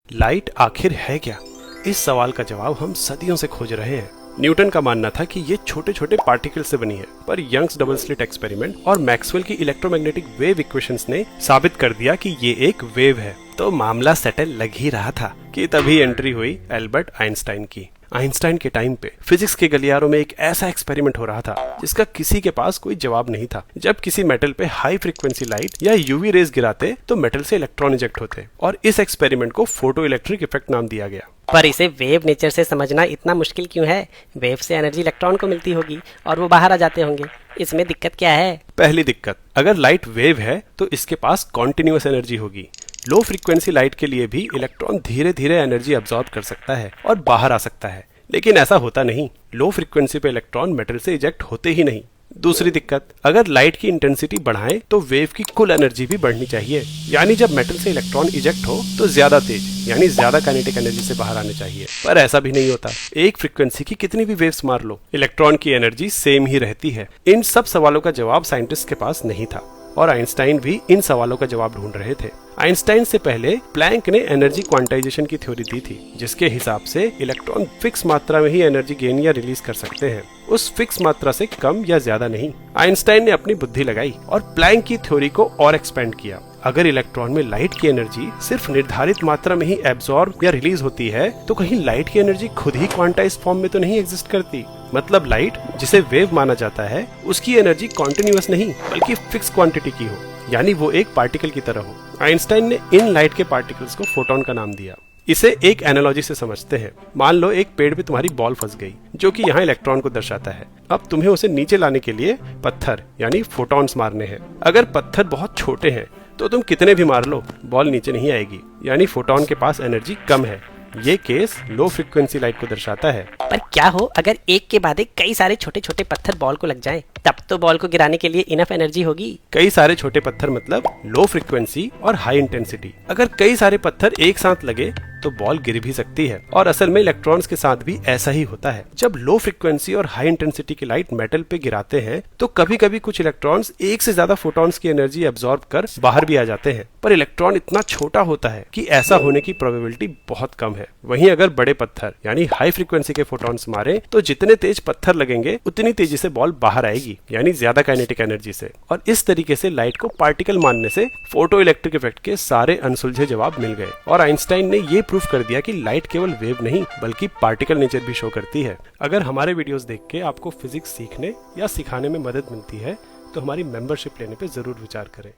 Light आखिर है क्या? इस सवाल का जवाब हम सदियों से खोज रहे हैं। न्यूटन का मानना था कि ये छोटे छोटे पार्टिकल से बनी है, पर यंग्स डबल स्लिट एक्सपेरिमेंट और मैक्सवेल की इलेक्ट्रोमैग्नेटिक वेव इक्वेशंस ने साबित कर दिया कि ये एक वेव है। तो मामला सेटल लग ही रहा था कि तभी एंट्री हुई एल्बर्ट आइंस्टाइन की। आइंस्टाइन के टाइम पे फिजिक्स के गलियारों में एक ऐसा एक्सपेरिमेंट हो रहा था जिसका किसी के पास कोई जवाब नहीं था। जब किसी मेटल पे हाई फ्रीक्वेंसी लाइट या यूवी रेज गिराते तो मेटल से इलेक्ट्रॉन इजेक्ट होते और इस एक्सपेरिमेंट को फोटो इलेक्ट्रिक इफेक्ट नाम दिया गया। पर इसे वेव नेचर से समझना इतना मुश्किल क्यों है? वेव से एनर्जी इलेक्ट्रॉन को मिलती होगी और वो बाहर आ जाते होंगे। इसमें दिक्कत क्या है? पहली दिक्कत, अगर लाइट वेव है तो इसके पास कॉन्टिन्यूअस एनर्जी होगी। लो फ्रीक्वेंसी लाइट के लिए भी इलेक्ट्रॉन धीरे धीरे एनर्जी अब्सॉर्ब कर सकता है और बाहर आ सकता है, लेकिन ऐसा होता नहीं। लो फ्रीक्वेंसी पे इलेक्ट्रॉन मेटल से इजेक्ट होते ही नहीं। दूसरी दिक्कत, अगर लाइट की इंटेंसिटी बढ़ाएं तो वेव की कुल एनर्जी भी बढ़नी चाहिए। यानी जब मेटल से इलेक्ट्रॉन इजेक्ट हो तो ज्यादा तेज यानी ज्यादा काइनेटिक एनर्जी से बाहर आने चाहिए, पर ऐसा भी नहीं होता। एक फ्रीक्वेंसी की कितनी भी वेव्स मार लो, इलेक्ट्रॉन की एनर्जी सेम ही रहती है। इन सब सवालों का जवाब साइंटिस्ट के पास नहीं था और आइंस्टाइन भी इन सवालों का जवाब ढूंढ रहे थे। आइंस्टाइन से पहले प्लैंक ने एनर्जी क्वांटाइजेशन की थ्योरी दी थी, जिसके हिसाब से इलेक्ट्रॉन फिक्स मात्रा में ही एनर्जी गेन या रिलीज कर सकते हैं, उस फिक्स मात्रा से कम या ज्यादा नहीं। आइंस्टाइन ने अपनी बुद्धि लगाई और प्लैंक की थ्योरी को और एक्सपेंड किया। अगर इलेक्ट्रॉन में लाइट की एनर्जी सिर्फ निर्धारित मात्रा में ही एब्सॉर्ब या रिलीज होती है तो कहीं लाइट की एनर्जी खुद ही क्वांटाइज्ड फॉर्म में तो नहीं एग्जिस्ट करती। मतलब लाइट, जिसे वेव माना जाता है, उसकी एनर्जी कॉन्टिन्यूअस नहीं बल्कि फिक्स क्वांटिटी की हो, यानी वो एक पार्टिकल की तरह हो। आइंस्टाइन ने इन लाइट के पार्टिकल्स को फोटोन का नाम दिया। इसे एक एनालॉजी से समझते हैं। मान लो एक पेड़ पे तुम्हारी बॉल फंस गई, जो कि यहाँ इलेक्ट्रॉन को दर्शाता है। अब तुम्हें उसे नीचे लाने के लिए पत्थर यानी फोटॉन्स मारने हैं। अगर पत्थर बहुत छोटे हैं तो तुम कितने भी मार लो, बॉल नीचे नहीं आएगी, यानी फोटॉन के पास एनर्जी कम है। ये केस लो फ्रीक्वेंसी लाइट को दर्शाता है। पर क्या हो अगर एक के बाद एक कई सारे छोटे छोटे पत्थर बॉल को लग जाएं? तब तो बॉल को गिराने के लिए इनफ एनर्जी होगी। कई सारे छोटे पत्थर मतलब लो फ्रीक्वेंसी और हाई इंटेंसिटी। अगर कई सारे पत्थर एक साथ लगे तो बॉल गिर भी सकती है, और असल में इलेक्ट्रॉन्स के साथ भी ऐसा ही होता है। जब लो फ्रीक्वेंसी और हाई इंटेंसिटी की लाइट मेटल पे गिराते हैं तो कभी कभी कुछ इलेक्ट्रॉन्स एक से ज्यादा फोटॉन्स की एनर्जी एब्सॉर्ब कर बाहर भी आ जाते हैं, पर इलेक्ट्रॉन इतना छोटा होता है कि ऐसा होने की प्रोबेबिलिटी बहुत कम है। वहीं अगर बड़े पत्थर यानी हाई फ्रीक्वेंसी के फोटॉन्स मारे तो जितने तेज पत्थर लगेंगे उतनी तेजी से बॉल बाहर आएगी, यानी ज्यादा काइनेटिक एनर्जी से। और इस तरीके से लाइट को पार्टिकल मानने से फोटो इलेक्ट्रिक इफेक्ट के सारे अनसुलझे जवाब मिल गए, और आइंस्टाइन ने ये प्रूफ कर दिया कि लाइट केवल वेव नहीं बल्कि पार्टिकल नेचर भी शो करती है। अगर हमारे वीडियोस देख के आपको फिजिक्स सीखने या सिखाने में मदद मिलती है तो हमारी मेंबरशिप लेने पे जरूर विचार करें।